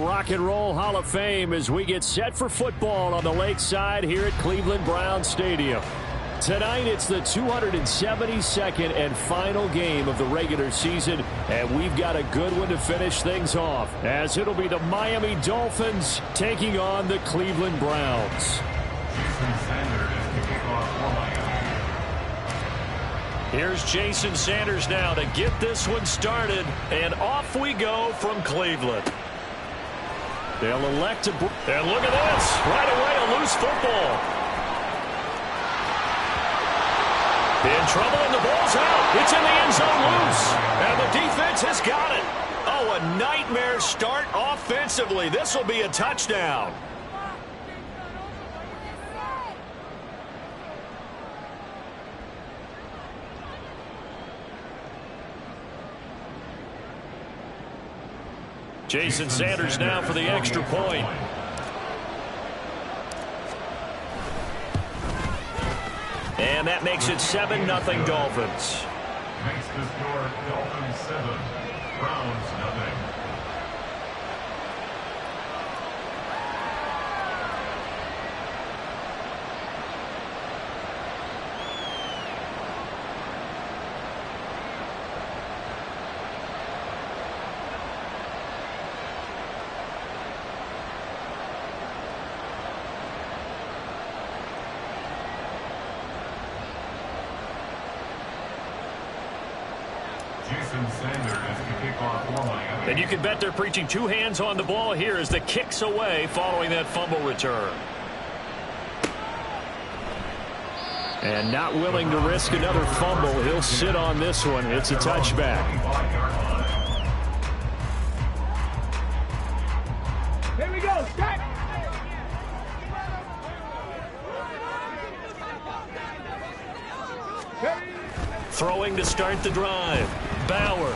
Rock and Roll Hall of Fame as we get set for football on the lakeside here at Cleveland Browns Stadium. Tonight, it's the 272nd and final game of the regular season, and we've got a good one to finish things off, as it'll be the Miami Dolphins taking on the Cleveland Browns. Here's Jason Sanders now to get this one started, and off we go from Cleveland. They'll elect to... And look at this. Right away, a loose football. In trouble, and the ball's out. It's in the end zone loose. And the defense has got it. Oh, a nightmare start offensively. This will be a touchdown. Jason Sanders now for the extra point. And that makes it 7-0 Dolphins. Makes the score Dolphins 7, Browns 0. And you can bet they're preaching two hands on the ball here as the kick's away following that fumble return. And not willing to risk another fumble. He'll sit on this one. It's a touchback. Here we go. Start. Throwing to start the drive. Bauer.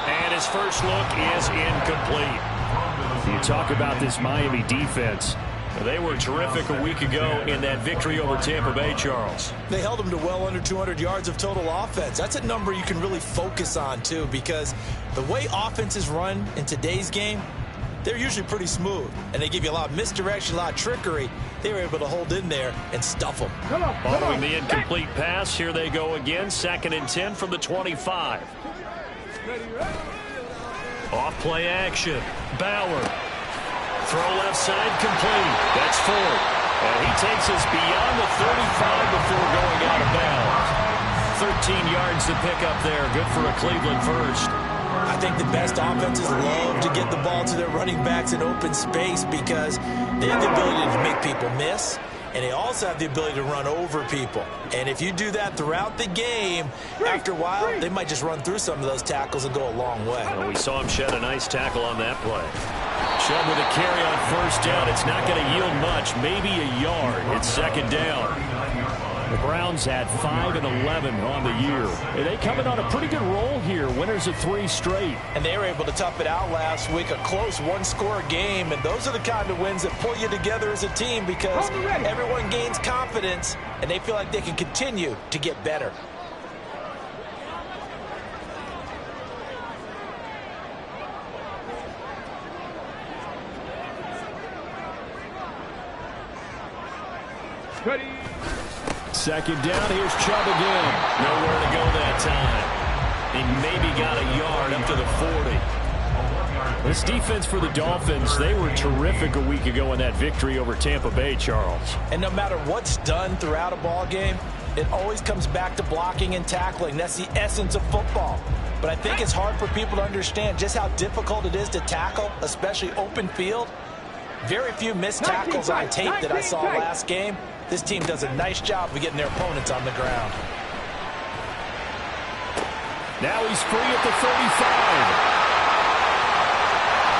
And his first look is incomplete. You talk about this Miami defense. They were terrific a week ago in that victory over Tampa Bay, Charles. They held them to well under 200 yards of total offense. That's a number you can really focus on, too, because the way offenses run in today's game, they're usually pretty smooth, and they give you a lot of misdirection, a lot of trickery. They were able to hold in there and stuff them. Following the incomplete pass, here they go again. 2nd and 10 from the 25. Off play action. Bauer. Throw left side complete. That's Ford. And he takes us beyond the 35 before going out of bounds. 13 yards to pick up there. Good for a Cleveland first. I think the best offenses love to get the ball to their running backs in open space because they have the ability to make people miss, and they also have the ability to run over people. And if you do that throughout the game, after a while, they might just run through some of those tackles and go a long way. Well, we saw him shed a nice tackle on that play. Chubb with a carry on first down. It's not going to yield much, maybe a yard. It's 2nd down. The Browns had 5 and 11 on the year. They coming on a pretty good roll here. Winners of 3 straight. And they were able to tough it out last week. A close one-score game. And those are the kind of wins that pull you together as a team because everyone gains confidence and they feel like they can continue to get better. Ready. 2nd down. Here's Chubb again. Nowhere to go that time. He maybe got a yard up to the 40. This defense for the Dolphins, they were terrific a week ago in that victory over Tampa Bay, Charles. And no matter what's done throughout a ball game, it always comes back to blocking and tackling. That's the essence of football. But I think it's hard for people to understand just how difficult it is to tackle, especially open field. Very few missed tackles on tape that I saw last game. This team does a nice job of getting their opponents on the ground. Now he's free at the 35.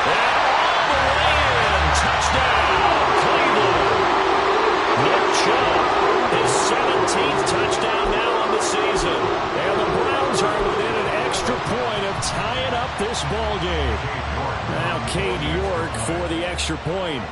And all the way in. Touchdown, Cleveland. Nick Chubb, his 17th touchdown now on the season. And the Browns are within an extra point of tying up this ball game. Now Cade York for the extra point.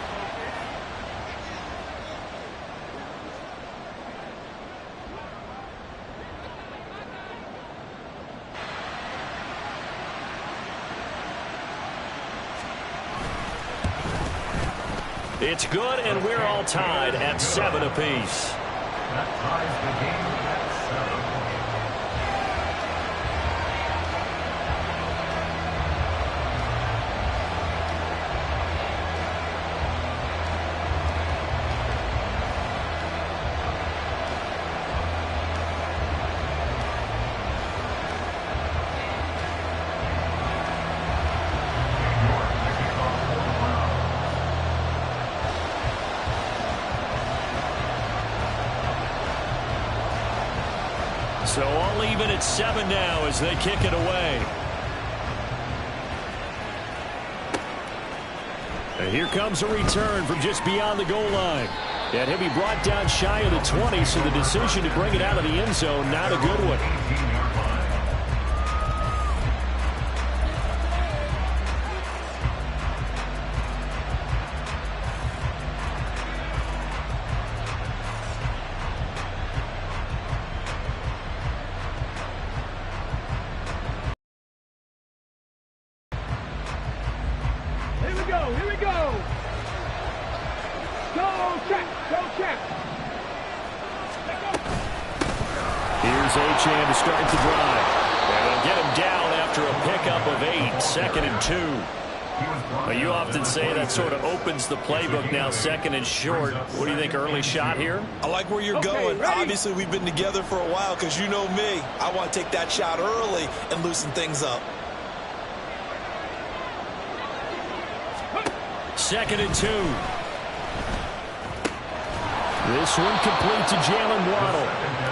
It's good, and we're all tied at 7 apiece. That ties the game at 7. So all even at 7 now as they kick it away. And here comes a return from just beyond the goal line. And he'll be brought down shy of the 20, so the decision to bring it out of the end zone, not a good one. Here we go. Go check. Here's Achane to start the drive. And they'll get him down after a pickup of 8, 2nd and 2. Well, you often say that sort of opens the playbook now, 2nd and short. What do you think, early shot here? I like where you're going. Ready? Obviously, we've been together for a while because you know me. I want to take that shot early and loosen things up. 2nd and 2. This one complete to Jalen Waddle.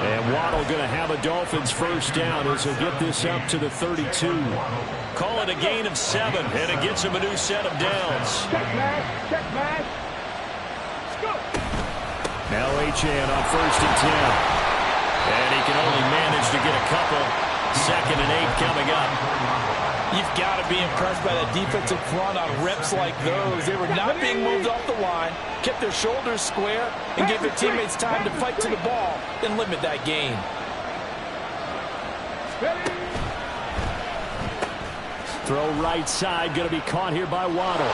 And Waddle going to have a Dolphins first down as he'll get this up to the 32. Call it a gain of 7, and it gets him a new set of downs. Check back. Let's go. Now Achane on 1st and 10. And he can only manage to get a couple. 2nd and 8 coming up. You've got to be impressed by that defensive front on reps like those. They were not being moved off the line, kept their shoulders square, and gave their teammates time to fight to the ball and limit that gain. Throw right side, going to be caught here by Waddle.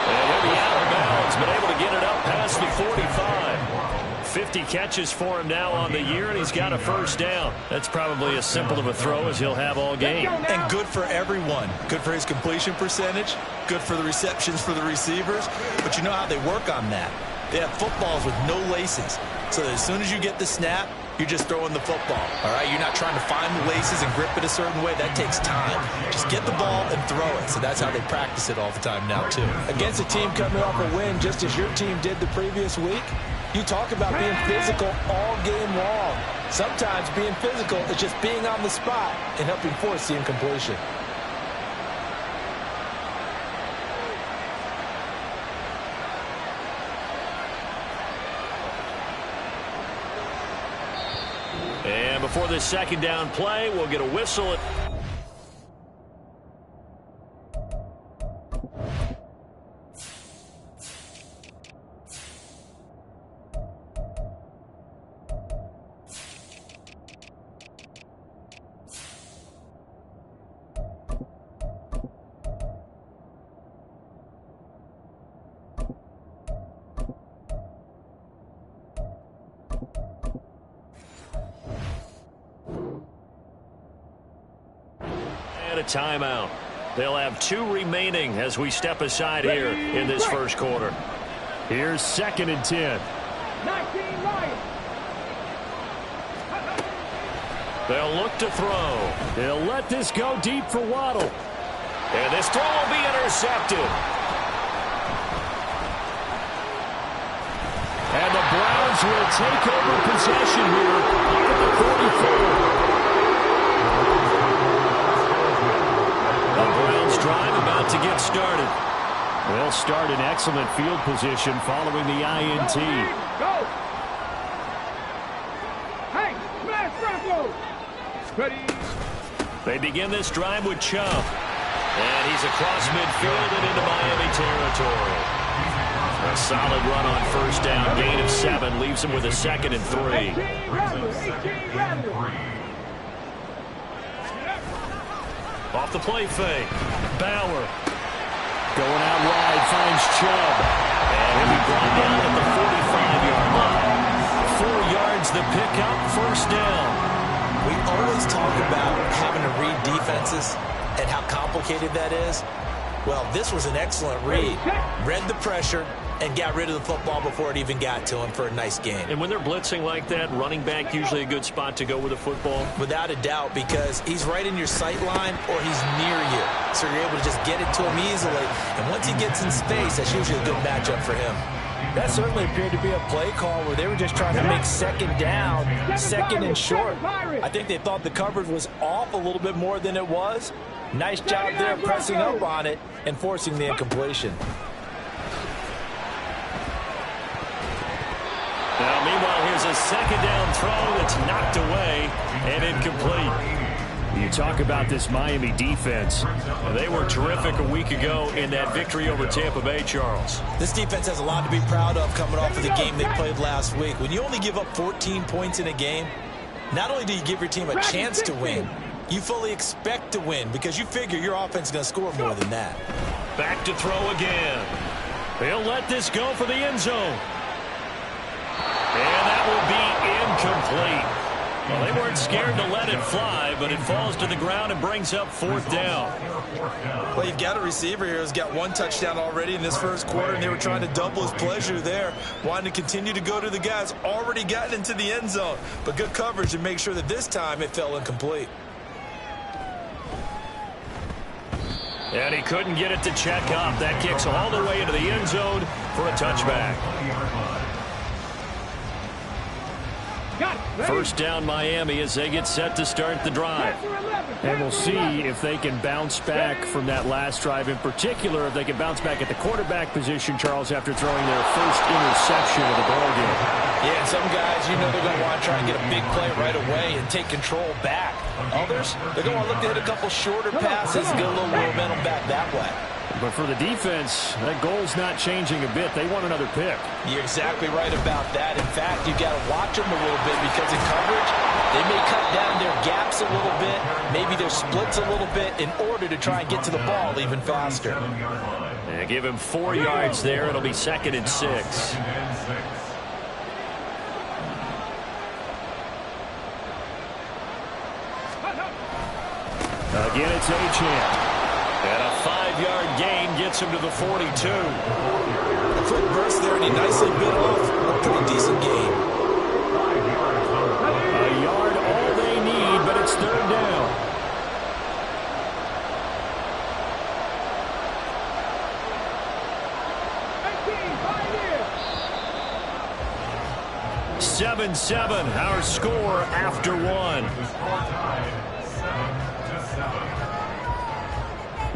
And he'll be out of bounds, but able to get it up past the 45. 50 catches for him now on the year, and he's got a first down. That's probably as simple of a throw as he'll have all game. And good for everyone. Good for his completion percentage. Good for the receptions for the receivers. But you know how they work on that. They have footballs with no laces. So that as soon as you get the snap, you're just throwing the football. All right, you're not trying to find the laces and grip it a certain way. That takes time. Just get the ball and throw it. So that's how they practice it all the time now, too. Against a team coming off a win, just as your team did the previous week, you talk about being physical all game long. Sometimes being physical is just being on the spot and helping force the incompletion. And before this 2nd down play, we'll get a whistle. And a timeout. They'll have 2 remaining as we step aside here in this first quarter. Here's 2nd and 10. 19 Lions. They'll look to throw. They'll let this go deep for Waddle. And this throw will be intercepted. And the Browns will take over possession here at the 34. The Browns drive about to get started. They'll start in excellent field position following the INT. Go. Hey, smash Bronco. Ready. They begin this drive with Chubb. And he's across midfield and into Miami territory. A solid run on first down. Gain of 7 leaves him with a 2nd and 3. 18 Rattler. Off the play fake. Bauer going out wide, finds Chubb. He'll be brought down at the 45-yard line. 4 yards the pickup, first down. We always talk about having to read defenses and how complicated that is. Well, this was an excellent read. Read the pressure and got rid of the football before it even got to him for a nice gain. And when they're blitzing like that, running back usually a good spot to go with the football? Without a doubt, because he's right in your sight line or he's near you. So you're able to just get it to him easily. And once he gets in space, that's usually a good matchup for him. That certainly appeared to be a play call where they were just trying to make second down, second and short. I think they thought the coverage was off a little bit more than it was. Nice job there pressing up on it and forcing the incompletion. Now, meanwhile, here's a second down throw that's knocked away and incomplete. You talk about this Miami defense. They were terrific a week ago in that victory over Tampa Bay, Charles. This defense has a lot to be proud of coming off of the game they played last week. When you only give up 14 points in a game, not only do you give your team a chance to win, you fully expect to win because you figure your offense is going to score more than that. Back to throw again. He'll let this go for the end zone. And that will be incomplete. Well, they weren't scared to let it fly, but it falls to the ground and brings up fourth down. Well, you've got a receiver here who's got one touchdown already in this first quarter, and they were trying to double his pleasure there, wanting to continue to go to the guys already gotten into the end zone. But good coverage to make sure that this time it fell incomplete. And he couldn't get it to check up. That kicks all the way into the end zone for a touchback. First down Miami as they get set to start the drive. And we'll see if they can bounce back from that last drive. In particular, if they can bounce back at the quarterback position, Charles, after throwing their first interception of the ballgame. Yeah, and some guys, you know they're going to want to try and get a big play right away and take control back. Others, they're going to look to hit a couple shorter passes and get a little momentum back that way. But for the defense, that goal's not changing a bit. They want another pick. You're exactly right about that. In fact, you've got to watch them a little bit because in coverage, they may cut down their gaps a little bit, maybe their splits a little bit in order to try and get to the ball even faster. And give him 4 yards there. It'll be 2nd and 6. Again, it's Achane. And a 5-yard gain gets him to the 42. A quick burst there, and he nicely bit off a pretty decent gain. A yard, all they need, but it's 3rd down. Seven, 7-7, our score after 1.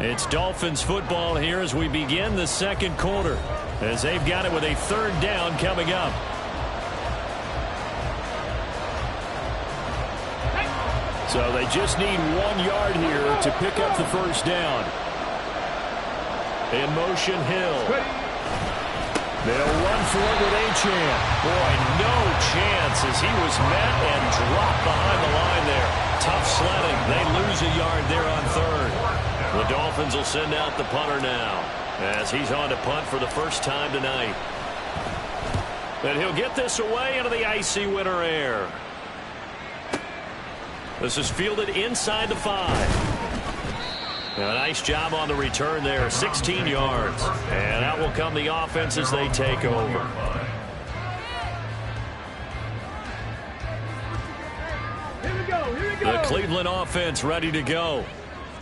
It's Dolphins football here as we begin the second quarter, as they've got it with a 3rd down coming up. So they just need 1 yard here to pick up the first down. In motion, Hill. They'll run for it with Achane. Boy, no chance as he was met and dropped behind the line there. Tough sledding. They lose a yard there on 3rd. The Dolphins will send out the punter now as he's on to punt for the first time tonight. And he'll get this away into the icy winter air. This is fielded inside the 5. A nice job on the return there, 16 yards. And out will come the offense as they take over. The Cleveland offense ready to go.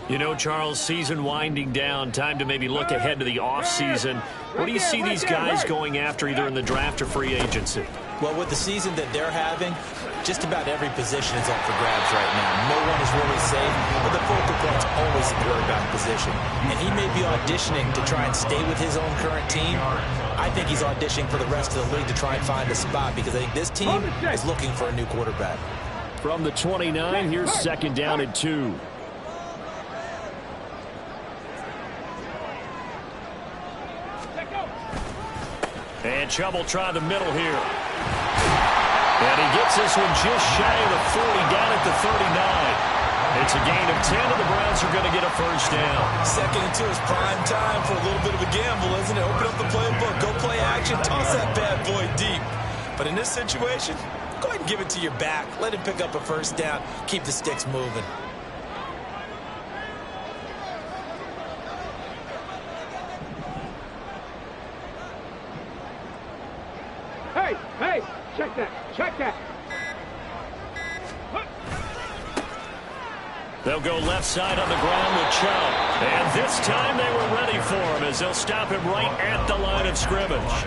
You know, Charles, season winding down, time to maybe look ahead to the offseason. What do you see these guys going after either in the draft or free agency? Well, with the season that they're having, just about every position is up for grabs right now. No one is really safe, but the focal point's always the quarterback position. And he may be auditioning to try and stay with his own current team. I think he's auditioning for the rest of the league to try and find a spot because I think this team is looking for a new quarterback. From the 29, here's 2nd down and 2. And Chubb will try the middle here. And he gets this one just shy of the 40, down at the 39. It's a gain of 10, and the Browns are going to get a first down. 2nd and 2 is prime time for a little bit of a gamble, isn't it? Open up the playbook, go play action, toss that bad boy deep. But in this situation, go ahead and give it to your back. Let him pick up a first down. Keep the sticks moving. Hey, check that. They'll go left side on the ground with Chubb. And this time they were ready for him as they'll stop him right at the line of scrimmage.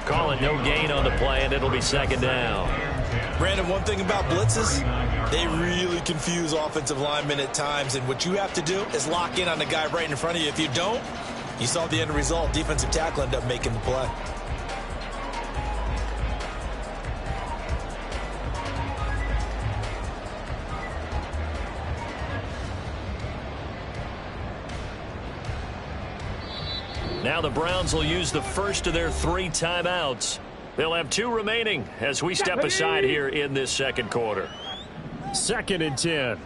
Call it no gain on the play, and it'll be 2nd down. Brandon, one thing about blitzes, they really confuse offensive linemen at times. And what you have to do is lock in on the guy right in front of you. If you don't, you saw the end result. Defensive tackle ended up making the play. Now the Browns will use the first of their 3 timeouts. They'll have 2 remaining as we step aside here in this 2nd quarter. 2nd and 10.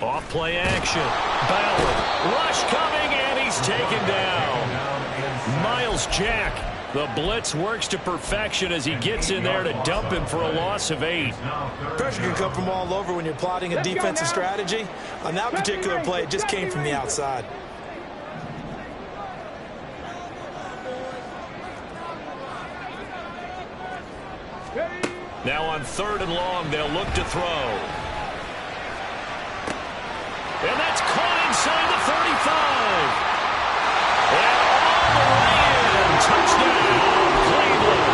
Off play action. Bauer. Rush coming, and he's taken down. Miles Jack. The blitz works to perfection as he gets in there to dump him for a loss of 8. Pressure can come from all over when you're plotting a defensive strategy. On that particular play, it just came from the outside. Now on 3rd and long, they'll look to throw. And that's caught inside the 35. And all the way in. Touchdown, Cleveland.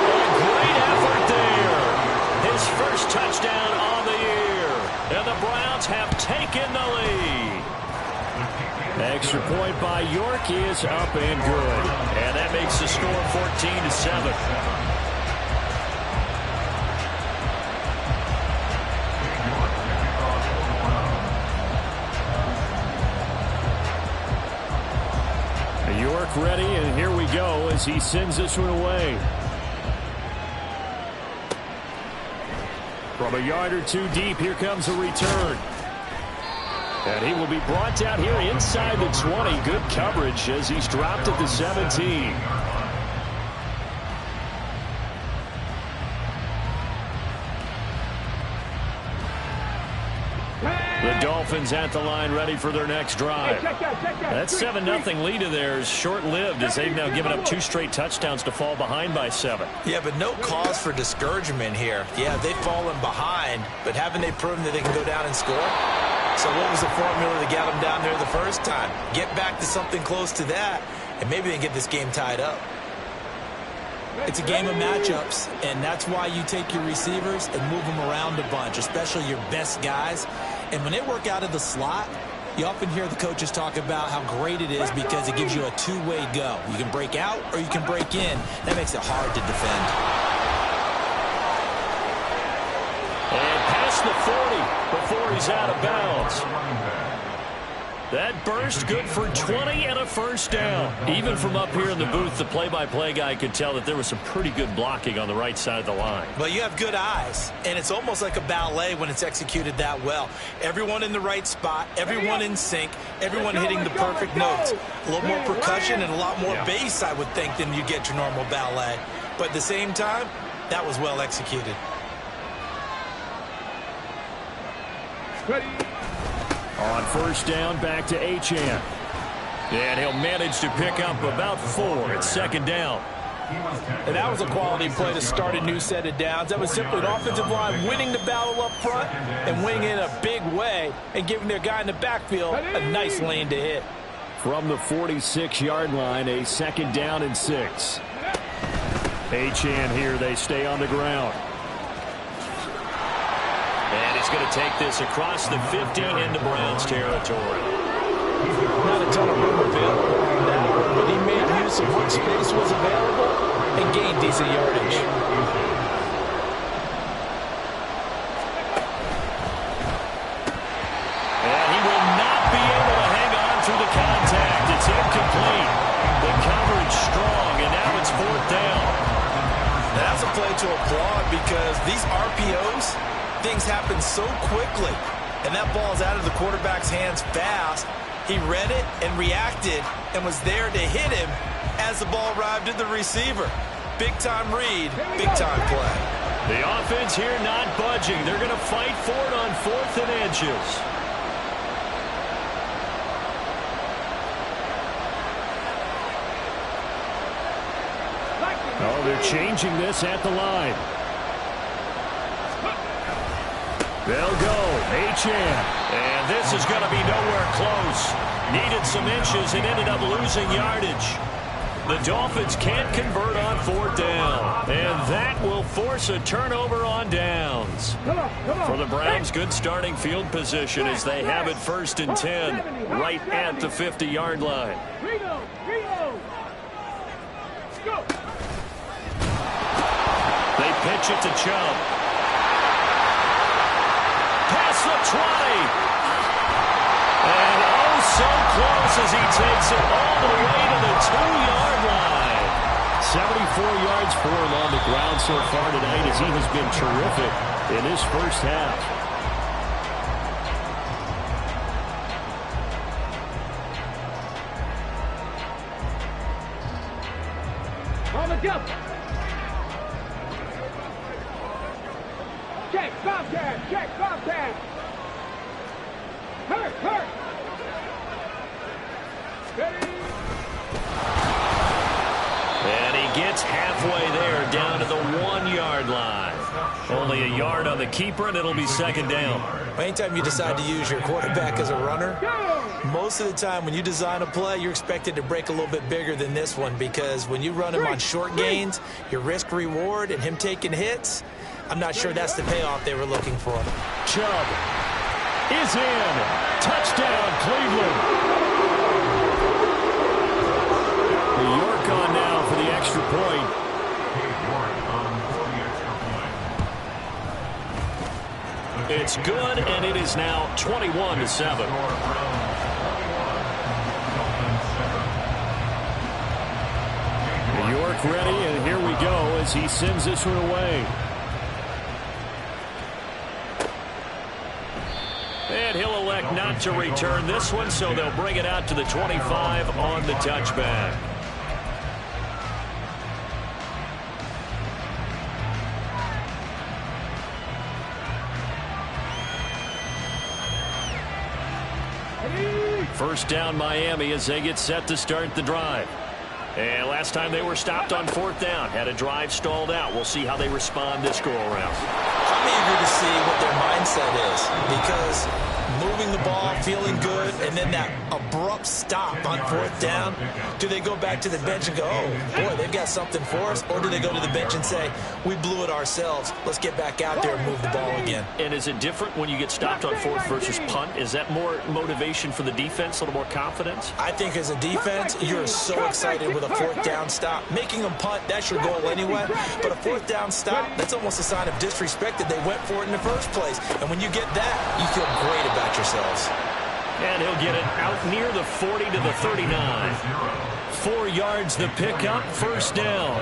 A great effort there. His first touchdown on the year. And the Browns have taken the lead. Extra point by York is up and good. And that makes the score 14-7. York ready, and here we go as he sends this one away. From a yard or 2 deep, here comes a return. And he will be brought down here inside the 20. Good coverage as he's dropped at the 17. The Dolphins at the line ready for their next drive. That 7-0 lead of theirs short-lived as they've now given up 2 straight touchdowns to fall behind by 7. Yeah, but no cause for discouragement here. Yeah, they've fallen behind, but haven't they proven that they can go down and score? So what was the formula that got them down there the first time? Get back to something close to that, and maybe they can get this game tied up. It's a game of matchups, and that's why you take your receivers and move them around a bunch, especially your best guys. And when they work out of the slot, you often hear the coaches talk about how great it is because it gives you a 2-way go. You can break out or you can break in. That makes it hard to defend. And past the 40 before he's out of bounds. That burst good for 20 and a first down. Even from up here in the booth, the play-by-play guy could tell that there was some pretty good blocking on the right side of the line. Well, you have good eyes, and it's almost like a ballet when it's executed that well. Everyone in the right spot, everyone in sync, everyone hitting the perfect notes. A little more percussion and a lot more bass, I would think, than you get your normal ballet. But at the same time, that was well executed. Ready. On first down, back to Achane. And he'll manage to pick up about 4. It's 2nd down. And that was a quality play to start a new set of downs. That was simply an offensive line winning the battle up front and winning in a big way and giving their guy in the backfield a nice lane to hit. From the 46-yard line, a 2nd down and 6. Achane here, they stay on the ground. And he's going to take this across the 50 into Browns territory. Not a ton of room available on that, but he made use of what space was available and gained decent yardage. And he will not be able to hang 4th down. That's a play to applaud because these RPOs, things happen so quickly. And that ball's out of the quarterback's hands fast. He read it and reacted and was there to hit him as the ball arrived at the receiver. Big-time read, big-time play. The offense here not budging. They're going to fight for it on 4th and inches. Oh, they're changing this at the line. They'll go. Achane. And this is going to be nowhere close. Needed some inches and ended up losing yardage. The Dolphins can't convert on 4th down. And that will force a turnover on downs. For the Browns, good starting field position as they have it 1st and 10 right at the 50-yard line. They pitch it to Chubb. Past the 20. And oh, so close as he takes it all the way to the 2-yard line. 74 yards for him on the ground so far tonight as he has been terrific in his first half. On the jump. Check, Bobcat, check, Bobcat. Hurt, hurt. Ready. And he gets halfway there down to the 1-yard line. Only a yard on the keeper, and it'll be 2nd down. Anytime you decide to use your quarterback as a runner, most of the time when you design a play, you're expected to break a little bit bigger than this one because when you run him on short gains, your risk-reward and him taking hits, I'm not sure that's the payoff they were looking for. Chubb is in. Touchdown, Cleveland. York on now for the extra point. It's good, and it is now 21-7. York ready, and here we go as he sends this one away. And he'll elect not to return this one, so they'll bring it out to the 25 on the touchback. First down Miami as they get set to start the drive. And last time they were stopped on 4th down, had a drive stalled out. We'll see how they respond this go-around. I'm eager to see what their mindset is because moving the ball, feeling good, and then that abrupt stop on 4th down, do they go back to the bench and go, oh, boy, they've got something for us, or do they go to the bench and say, we blew it ourselves, let's get back out there and move the ball again? And is it different when you get stopped on 4th versus punt? Is that more motivation for the defense, a little more confidence? I think as a defense, you're so excited with a 4th down stop. Making them punt, that's your goal anyway, but a 4th down stop, that's almost a sign of disrespect that they went for it in the first place. And when you get that, you feel great about yourselves. And he'll get it out near the 40 to the 39. 4 yards the pickup, 1st down.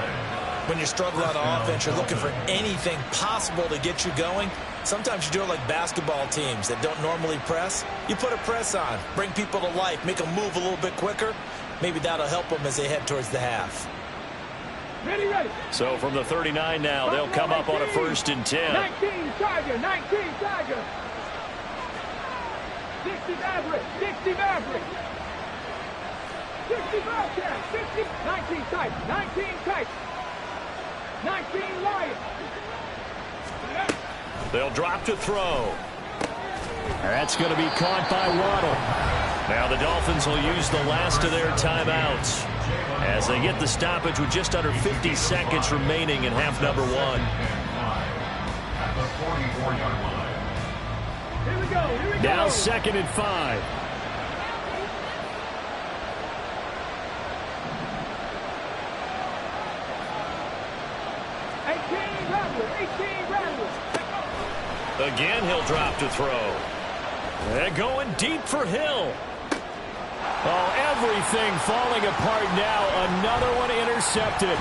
When you're struggling on offense, you're looking for anything possible to get you going. Sometimes you do it like basketball teams that don't normally press. You put a press on, bring people to life, make them move a little bit quicker. Maybe that'll help them as they head towards the half. Ready, ready. So from the 39 now, they'll come up on a 1st and 10. 19 Tiger, 19 Tiger. 60 Maverick, 60 Maverick. 60 Bobcat, 60, 19 Tiger, 19 Tiger. 19 Lion. They'll drop to throw. That's going to be caught by Waddle. Now the Dolphins will use the last of their timeouts as they get the stoppage with just under 50 seconds remaining in half number 1. Here we go, here we go. Now 2nd and 5. Again, he'll drop to throw. They're going deep for Hill. Oh, everything falling apart now. Another one intercepted.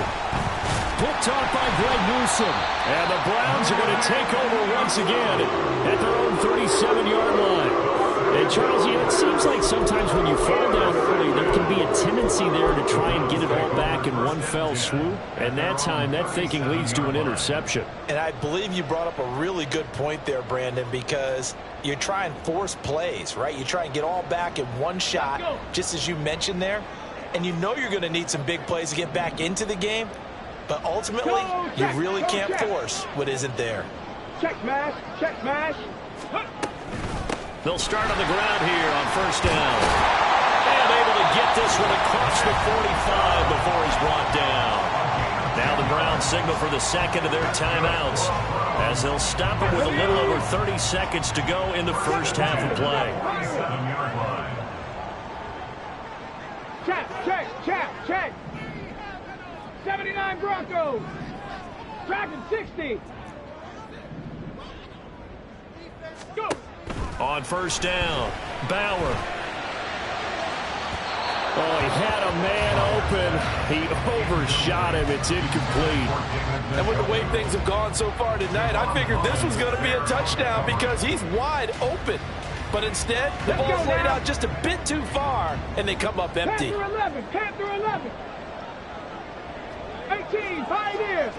Picked off by Greg Newsome. And the Browns are going to take over once again at their own 37-yard line. And Charles, it seems like sometimes when you fall down early, there can be a tendency there to try and get it all back in one fell swoop. And that time, that thinking leads to an interception. And I believe you brought up a really good point there, Brandon, because you try and force plays, right? You try and get all back in one shot, just as you mentioned there. And you know you're going to need some big plays to get back into the game. But ultimately, you really can't force what isn't there. Check smash, check smash. They'll start on the ground here on first down. And able to get this one across the 45 before he's brought down. Now the Browns signal for the second of their timeouts as they'll stop it with a little over 30 seconds to go in the first half of play. Check. 79 Broncos. Tracking 60. Go. On first down, Bauer. Oh, he had a man open. He overshot him. It's incomplete. And with the way things have gone so far tonight, I figured this was going to be a touchdown because he's wide open. But instead, the ball's laid out just a bit too far, and they come up empty. Panther 11. 18, Pioneers.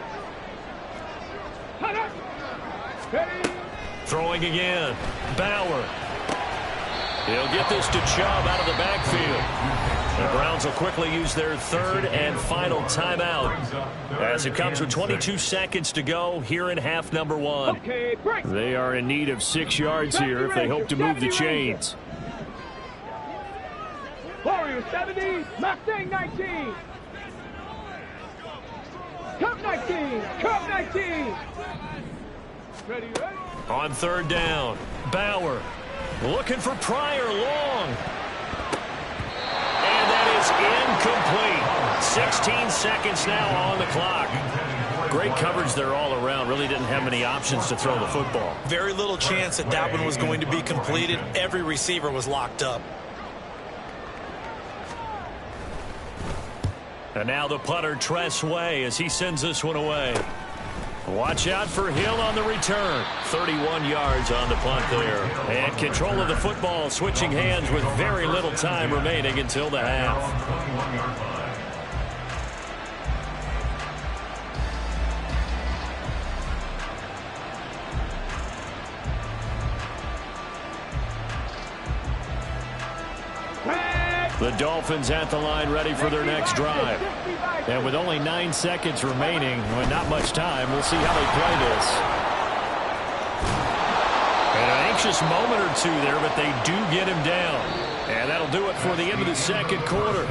Ready. Throwing again, Bauer. He'll get this to Chubb out of the backfield. The Browns will quickly use their third and final timeout as it comes with 22 seconds to go here in half number one. Okay, break. They are in need of 6 yards here if they hope to move the chains. Warriors 70, Mustang 19. Cup 19, Cup 19. Ready. On third down, Bauer looking for Pryor long. And that is incomplete. 16 seconds now on the clock. Great coverage there all around. Really didn't have many options to throw the football. Very little chance that that one was going to be completed. Every receiver was locked up. And now the punter, Tress Way, as he sends this one away. Watch out for Hill on the return. 31 yards on the punt there. And control of the football switching hands with very little time remaining until the half. The Dolphins at the line ready for their next drive. And with only 9 seconds remaining, with not much time, we'll see how they play this. And an anxious moment or two there, but they do get him down. And that'll do it for the end of the second quarter.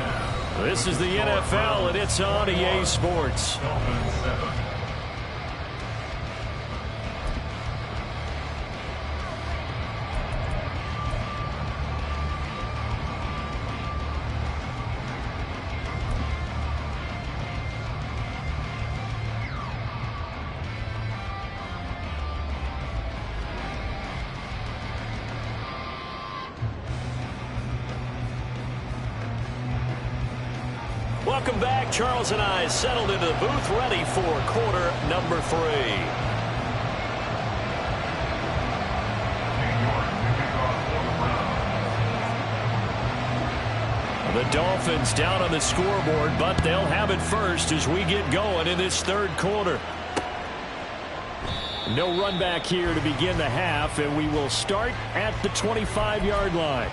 This is the NFL, and it's on EA Sports. Welcome back. Charles and I settled into the booth ready for quarter number 3. The Dolphins down on the scoreboard, but they'll have it first as we get going in this third quarter. No run back here to begin the half, and we will start at the 25-yard line.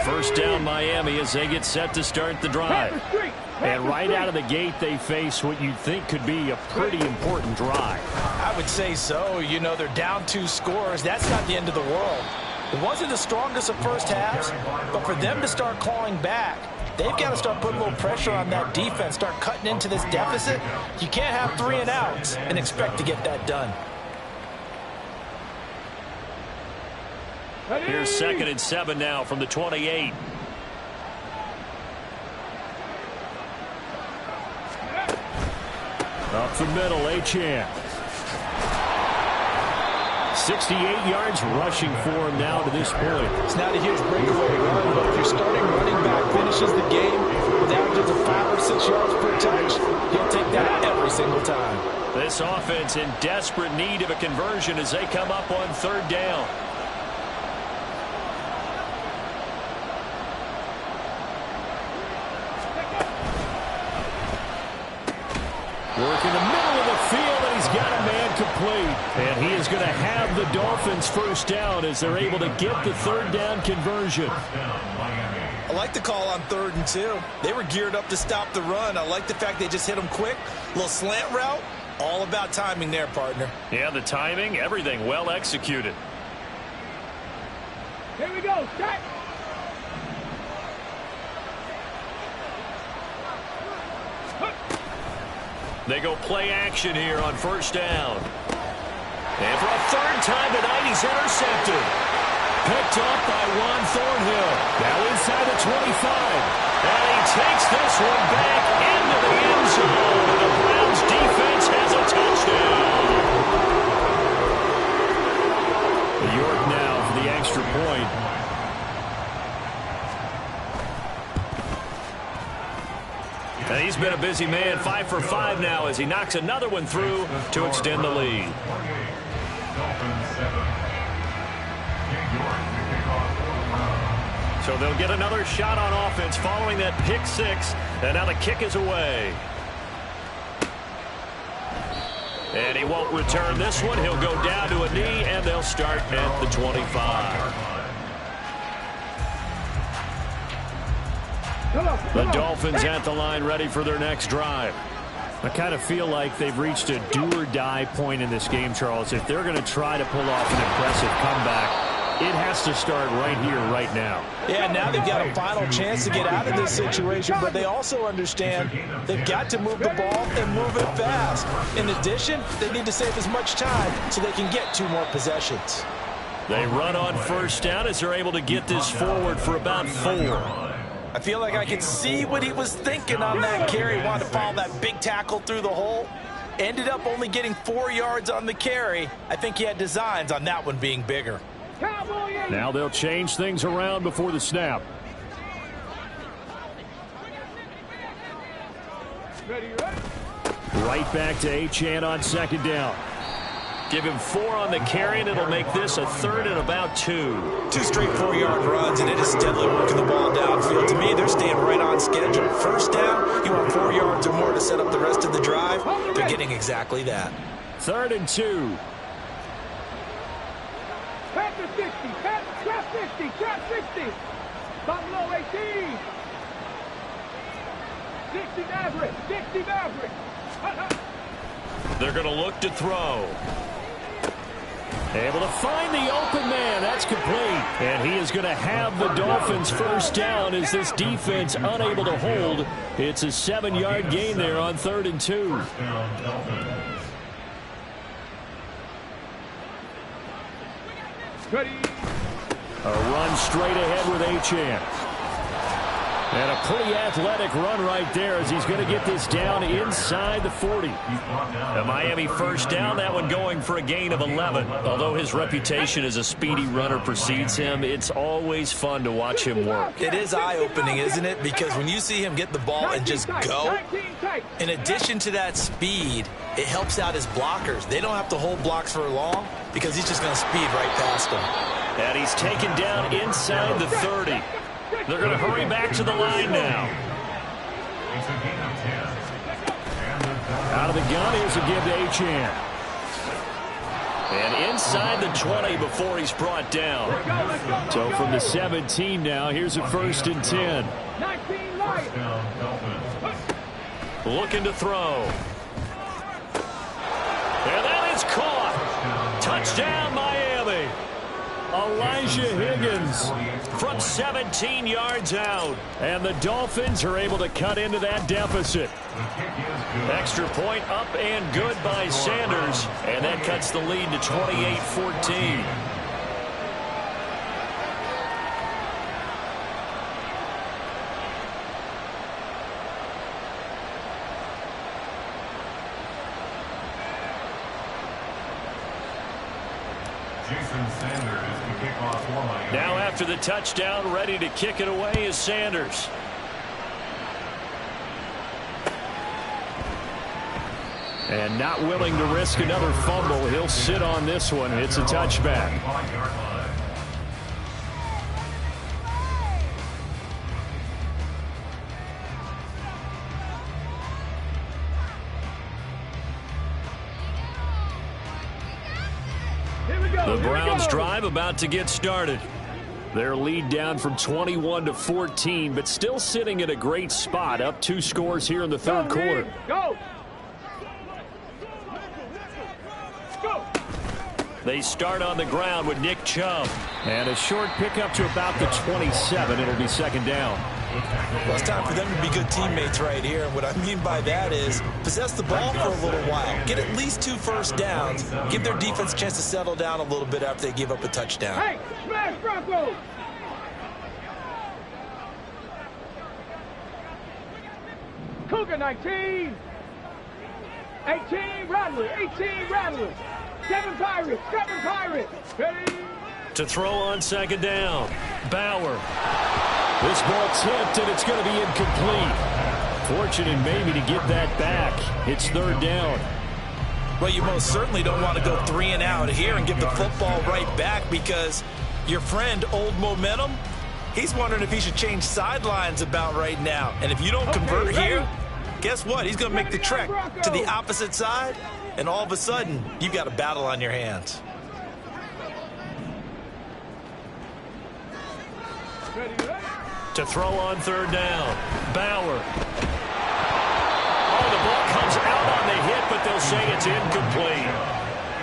First down Miami as they get set to start the drive. And right out of the gate, they face what you'd think could be a pretty important drive. I would say so. You know, they're down 2 scores. That's not the end of the world. It wasn't the strongest of first halves, but for them to start clawing back, they've got to start putting a little pressure on that defense, start cutting into this deficit. You can't have 3 and outs and expect to get that done. Here's 2nd and 7 now from the 28. Up the middle, Achane. 68 yards rushing for him now to this point. It's not a huge breakaway run, but if your starting running back finishes the game with averages of 5 or 6 yards per touch, he'll take that every single time. This offense in desperate need of a conversion as they come up on third down. Work in the middle of the field, and he's got a man complete. And he is going to have the Dolphins first down as they're able to get the third down conversion. I like the call on 3rd and 2. They were geared up to stop the run. I like the fact they just hit them quick. Little slant route. All about timing there, partner. Yeah, the timing, everything well executed. Here we go. Set. They go play action here on first down. And for a third time tonight, he's intercepted. Picked off by Juan Thornhill. Now inside the 25. And he takes this one back into the end zone. And the Browns defense has a touchdown. York now for the extra point. And he's been a busy man, 5 for 5 now as he knocks another one through to extend the lead. So they'll get another shot on offense following that pick 6, and now the kick is away. And he won't return this one. He'll go down to a knee, and they'll start at the 25. The Dolphins at the line ready for their next drive. I kind of feel like they've reached a do-or-die point in this game, Charles. If they're going to try to pull off an impressive comeback, it has to start right here, right now. Yeah, now they've got a final chance to get out of this situation, but they also understand they've got to move the ball and move it fast. In addition, they need to save as much time so they can get 2 more possessions. They run on first down as they're able to get this forward for about 4. I feel like I can see what he was thinking on that carry. Wanted to follow that big tackle through the hole. Ended up only getting 4 yards on the carry. I think he had designs on that one being bigger. Now they'll change things around before the snap. Right back to Achane on second down. Give him 4 on the carry, and it'll make this a 3rd and about 2. 2 straight 4-yard runs, and it is steadily working the ball downfield. To me, they're staying right on schedule. First down, you want 4 yards or more to set up the rest of the drive. They're getting exactly that. 3rd and 2. Back to 60. Back, trap 60. Trap 60. Buffalo 18. 60 Maverick. 60 Maverick. They're going to look to throw. Able to find the open man. That's complete. And he is going to have the Dolphins first down as this defense unable to hold. It's a 7-yard gain there on 3rd and 2. Ready. A run straight ahead with Achane. And a pretty athletic run right there as he's going to get this down inside the 40. A Miami first down, that one going for a gain of 11. Although his reputation as a speedy runner precedes him, it's always fun to watch him work. It is eye-opening, isn't it? Because when you see him get the ball and just go, in addition to that speed, it helps out his blockers. They don't have to hold blocks for long because he's just going to speed right past them. And he's taken down inside the 30. They're going to hurry back to the line now. Out of the gun, here's a give to Achane. And inside the 20 before he's brought down. So from the 17 now, here's a 1st and 10. Looking to throw. And that is caught. Touchdown, Miami. Elijah Higgins from 17 yards out. And the Dolphins are able to cut into that deficit. Extra point up and good by Sanders. And that cuts the lead to 28-14. Jason Sanders to kick off for Miami. Now after the touchdown, ready to kick it away is Sanders. And not willing to risk another fumble. He'll sit on this one. It's a touchback. The Browns drive about to get started. Their lead down from 21 to 14, but still sitting in a great spot. Up 2 scores here in the third quarter. Go! They start on the ground with Nick Chubb. And a short pickup to about the 27. It'll be second down. Well, it's time for them to be good teammates right here. And what I mean by that is possess the ball for a little while. Get at least 2 first downs. Give their defense a chance to settle down a little bit after they give up a touchdown. Hey, smash Broncos! Cougar 19! 18 Rattlers! 18 Rattlers! 7 Pirates! 7 Pirates! Ready? To throw on second down. Bauer. This ball tipped, and it's going to be incomplete. Fortunate maybe to get that back. It's third down. Well, you most certainly don't want to go 3 and out here and give the football right back, because your friend, Old Momentum, he's wondering if he should change sidelines about right now. And if you don't convert here, guess what? He's going to make the trek to the opposite side, and all of a sudden, you've got a battle on your hands. To throw on third down. Bauer. Oh, the ball comes out on the hit, but they'll say it's incomplete.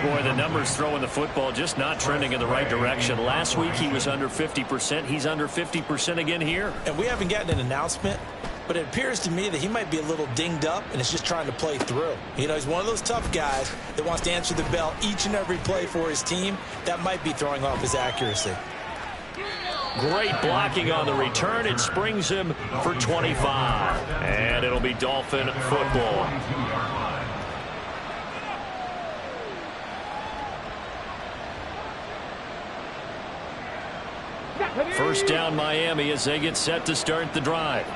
Boy, the numbers throwing the football just not trending in the right direction. Last week he was under 50%. He's under 50% again here. And we haven't gotten an announcement, but it appears to me that he might be a little dinged up and is just trying to play through. You know, he's one of those tough guys that wants to answer the bell each and every play for his team. That might be throwing off his accuracy. Great blocking on the return. It springs him for 25. And it'll be Dolphin football. First down Miami as they get set to start the drive.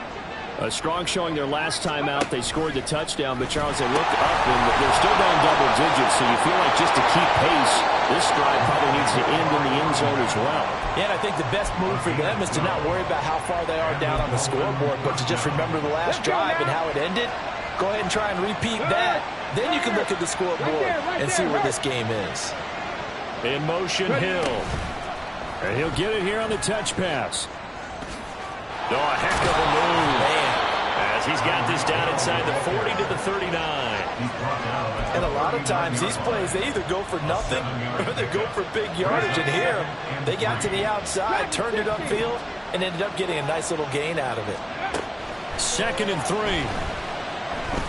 A strong showing their last time out. They scored the touchdown, but Charles, they looked up and they're still down double digits, so you feel like just to keep pace, this drive probably needs to end in the end zone as well. Yeah, and I think the best move for them is to not worry about how far they are down on the scoreboard, but to just remember the last drive and how it ended. Go ahead and try and repeat that. Then you can look at the scoreboard and see where this game is. In motion, Hill. And he'll get it here on the touch pass. Oh, a heck of a move. Man. As he's got this down inside the 40 to the 39. And a lot of times these plays, they either go for nothing or they go for big yardage. And here, they got to the outside, turned it upfield, and ended up getting a nice little gain out of it. 2nd and 3.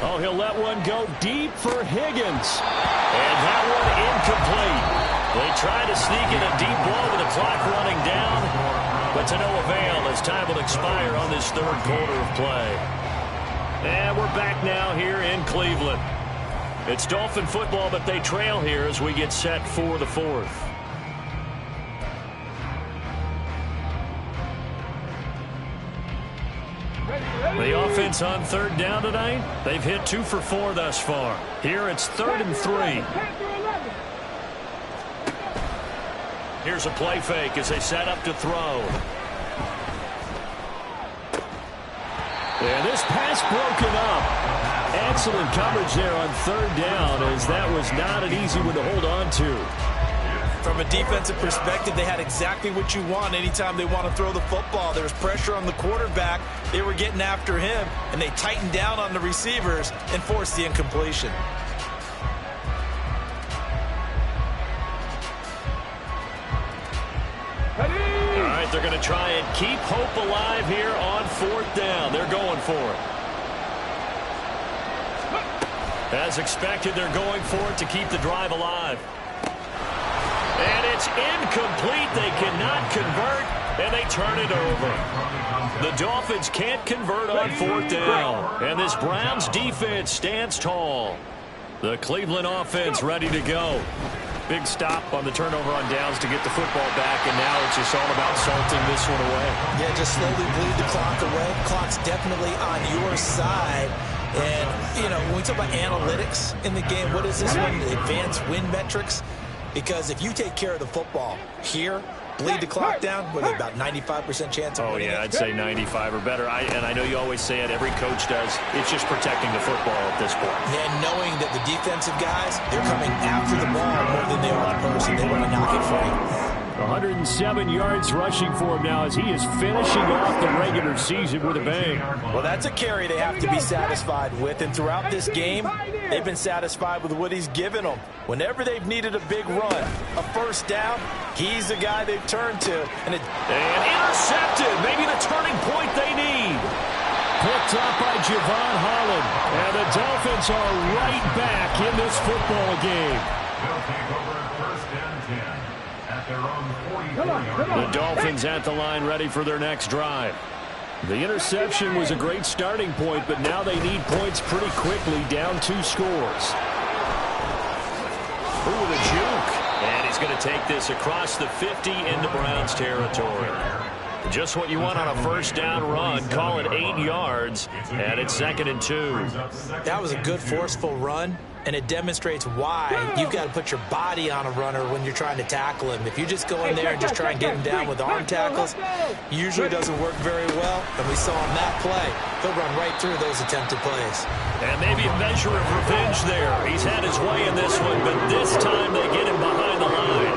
Oh, he'll let one go deep for Higgins. And that one incomplete. They try to sneak in a deep ball with the clock running down, but to no avail as time will expire on this third quarter of play. And we're back now here in Cleveland. It's Dolphin football, but they trail here as we get set for the 4th. The offense on third down tonight, they've hit 2 for 4 thus far. Here it's 3rd and 3. Here's a play fake as they set up to throw. And this pass broken up. Excellent coverage there on third down, as that was not an easy one to hold on to. From a defensive perspective, they had exactly what you want anytime they want to throw the football. There was pressure on the quarterback. They were getting after him, and they tightened down on the receivers and forced the incompletion. All right, they're going to try and keep hope alive here on 4th down. They're going for it. As expected, they're going for it to keep the drive alive. And it's incomplete. They cannot convert, and they turn it over. The Dolphins can't convert on 4th down, and this Browns defense stands tall. The Cleveland offense ready to go. Big stop on the turnover on downs to get the football back, and now it's just all about salting this one away. Yeah, just slowly bleed the clock away. Clock's definitely on your side. And, you know, when we talk about analytics in the game, what is this one? Advanced win metrics? Because if you take care of the football here, bleed the clock down with about 95% chance of winning. Oh, yeah, I'd say 95 or better. And I know you always say it, every coach does. It's just protecting the football at this point. And knowing that the defensive guys, they're coming after the ball more than they are the person. They want to knock it free. 107 yards rushing for him now as he is finishing off the regular season with a bang. Well, that's a carry they have to be satisfied with. And throughout this game, they've been satisfied with what he's given them. Whenever they've needed a big run, a first down, he's the guy they've turned to. And intercepted. Maybe the turning point they need. Picked up by Javon Holland. And the Dolphins are right back in this football game. They'll take over first and 10 at their own 44-yard line. The Dolphins at the line ready for their next drive. The interception was a great starting point, but now they need points pretty quickly, down 2 scores. Ooh, the juke. And he's going to take this across the 50 into Browns territory. Just what you want on a first down run. Call it 8 yards, and it's 2nd and 2. That was a good forceful run, and it demonstrates why you've got to put your body on a runner when you're trying to tackle him. If you just go in there and just try and get him down with arm tackles, usually doesn't work very well. And we saw on that play, he'll run right through those attempted plays. And maybe a measure of revenge there. He's had his way in this one, but this time they get him behind the line.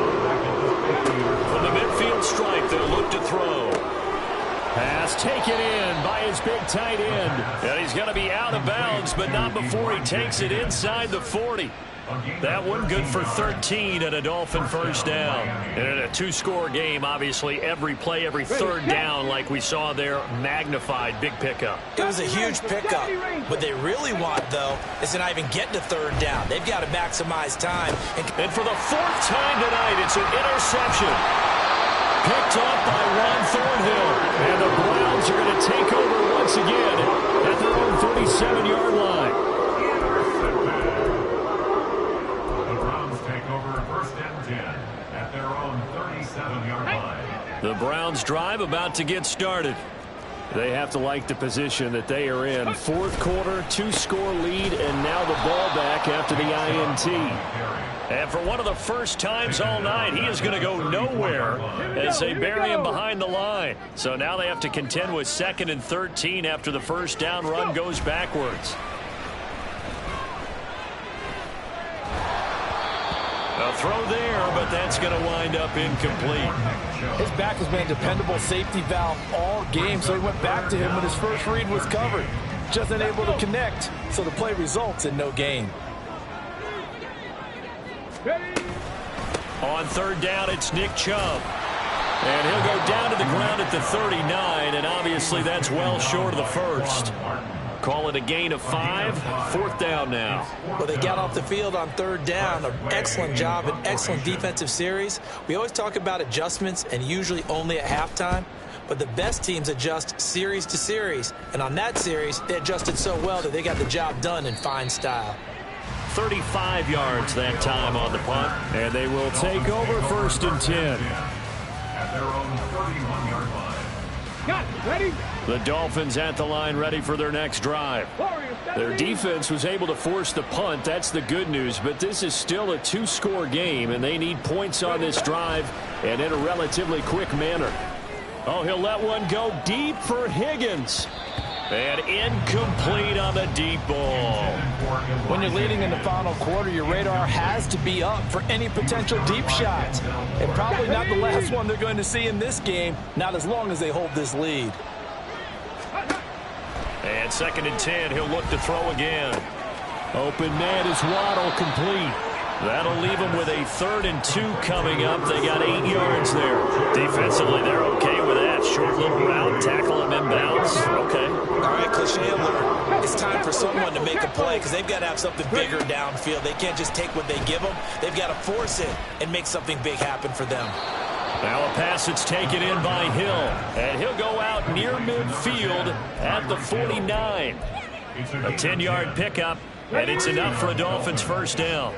From the midfield stripe, they'll look to throw. Pass taken in by his big tight end. And he's going to be out of bounds, but not before he takes it inside the 40. That one good for 13 and a Dolphin first down. And in a 2-score game, obviously, every play, every third down, like we saw there, magnified. Big pickup. It was a huge pickup. What they really want, though, is to not even get to third down. They've got to maximize time. And for the 4th time tonight, it's an interception. Picked up by Ron Thornhill. And the Browns are going to take over once again at their own 37-yard line. The Browns take over first and 10 at their own 37-yard line. The Browns drive about to get started. They have to like the position that they are in. 4th quarter, 2-score lead, and now the ball back after the INT. And for one of the first times all night, he is going to go nowhere as they bury him behind the line. So now they have to contend with 2nd and 13 after the first down run goes backwards. A throw there, but that's going to wind up incomplete. his back has been a dependable safety valve all game, so he went back to him when his first read was covered. Just unable to connect, so the play results in no gain. On 3rd down, it's Nick Chubb. And he'll go down to the ground at the 39, and obviously that's well short of the first. Call it a gain of 5. 4th down now. Well, they got off the field on 3rd down. An excellent job, an excellent defensive series. We always talk about adjustments, and usually only at halftime. But the best teams adjust series to series. And on that series, they adjusted so well that they got the job done in fine style. 35 yards that time on the punt. And they will take over 1st and 10. At their own 31-yard line. Got it. Ready? The Dolphins at the line ready for their next drive. Their defense was able to force the punt. That's the good news. But this is still a 2-score game, and they need points on this drive and in a relatively quick manner. Oh, he'll let one go deep for Higgins. And incomplete on the deep ball. When you're leading in the final quarter, your radar has to be up for any potential deep shots. And probably not the last one they're going to see in this game, not as long as they hold this lead. And 2nd and 10, he'll look to throw again. Open man is Waddle, complete. That'll leave them with a 3rd and 2 coming up. They got 8 yards there. Defensively, they're okay with that. Short little route, tackle him inbounds. Okay. All right, cliche alert. It's time for someone to make a play because they've got to have something bigger downfield. They can't just take what they give them. They've got to force it and make something big happen for them. Now a pass that's taken in by Hill. And he'll go out near midfield at the 49. A 10-yard pickup, and it's enough for a Dolphins first down.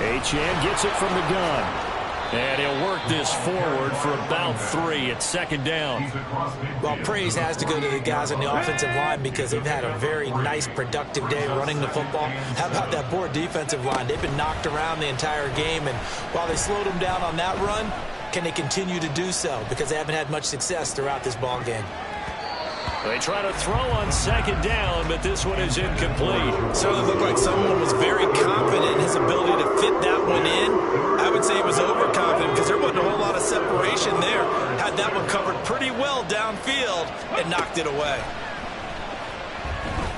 Achane gets it from the gun. And he'll work this forward for about 3 at second down. Well, praise has to go to the guys on the offensive line because they've had a very nice, productive day running the football. How about that poor defensive line? They've been knocked around the entire game, and while they slowed them down on that run, can they continue to do so? Because they haven't had much success throughout this ball game. They try to throw on second down, but this one is incomplete. Certainly looked like someone was very confident in his ability to fit that one in. I would say he was overconfident because there wasn't a whole lot of separation there. Had that one covered pretty well downfield and knocked it away.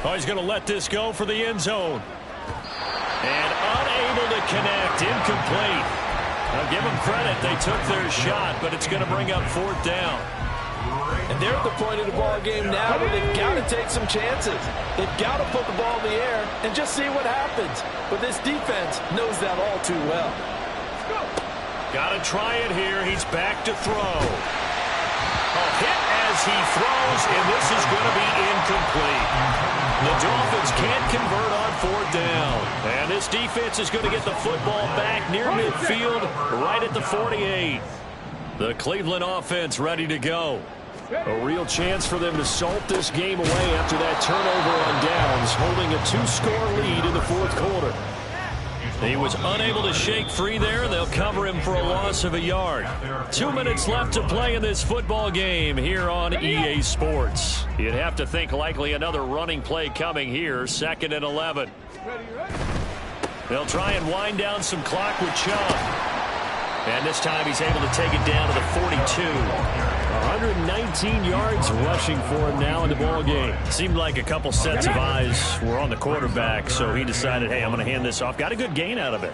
Oh, he's going to let this go for the end zone. And unable to connect, incomplete. I'll give them credit. They took their shot, but it's going to bring up 4th down. And they're at the point of the ball game now where they've got to take some chances. They've got to put the ball in the air and just see what happens. But this defense knows that all too well. Got to try it here. He's back to throw. A hit as he throws, and this is going to be incomplete. The Dolphins can't convert on 4th down. And this defense is going to get the football back near midfield, right at the 48. The Cleveland offense ready to go. A real chance for them to salt this game away after that turnover on downs, holding a 2-score lead in the 4th quarter. He was unable to shake free there. They'll cover him for a loss of a yard. 2 minutes left to play in this football game here on EA Sports. You'd have to think likely another running play coming here, 2nd and 11. They'll try and wind down some clock with Chubb. And this time he's able to take it down to the 42. 119 yards rushing for him now in the ball game. Seemed like a couple sets of eyes were on the quarterback, so he decided, hey, I'm going to hand this off. Got a good gain out of it.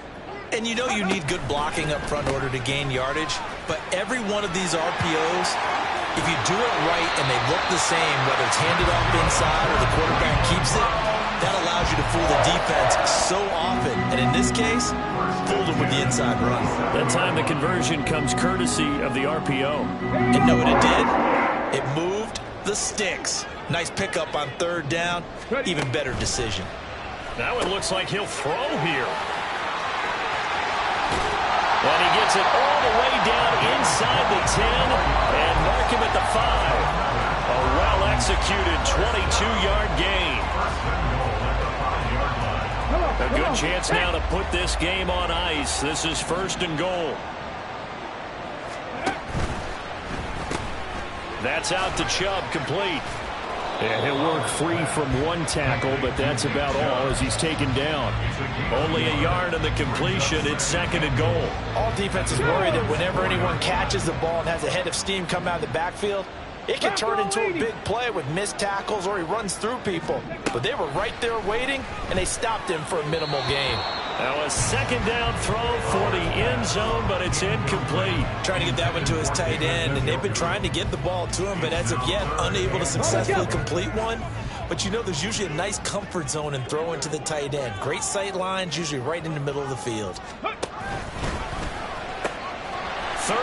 And you know you need good blocking up front in order to gain yardage, but every one of these RPOs, if you do it right and they look the same, whether it's handed off inside or the quarterback keeps it, that allows you to fool the defense so often. And in this case, fooled them with the inside run. That time the conversion comes courtesy of the RPO. And know what it did? It moved the sticks. Nice pickup on 3rd down. Even better decision. Now it looks like he'll throw here. And he gets it all the way down inside the 10 and mark him at the 5. A well-executed 22-yard gain. A good chance now to put this game on ice. This is 1st and goal. That's out to Chubb, complete. And he'll work free from 1 tackle, but that's about all as he's taken down. Only a yard on the completion. It's 2nd and goal. All defenses worry that whenever anyone catches the ball and has a head of steam come out of the backfield, it can turn into a big play with missed tackles or he runs through people. But they were right there waiting, and they stopped him for a minimal gain. Now a 2nd down throw for the end zone, but it's incomplete. Trying to get that one to his tight end, and they've been trying to get the ball to him, but as of yet, unable to successfully complete one. But you know there's usually a nice comfort zone in throwing to the tight end. Great sight lines, usually right in the middle of the field. 3rd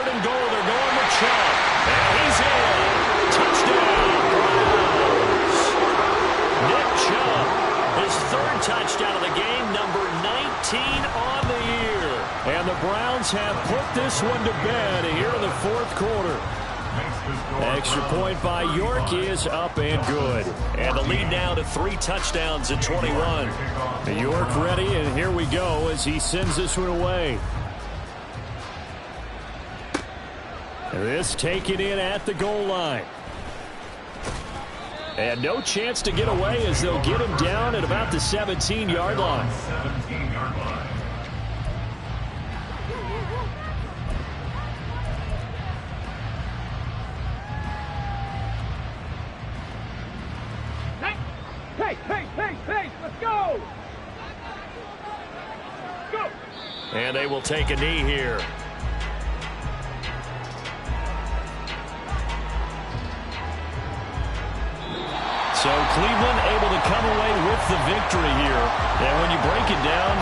and goal, they're going with Chubb. And he's in. Touchdown, Browns. Nick Chubb, his 3rd touchdown of the game, number 19 on the year. And the Browns have put this one to bed here in the 4th quarter. Extra point by York is up and good. And the lead now to 3 touchdowns at 21. York ready, and here we go as he sends this one away. This taken in at the goal line. And no chance to get away as they'll get him down at about the 17-yard line. 17-yard line. Hey, let's go! Go! And they will take a knee here. So Cleveland able to come away with the victory here. And when you break it down,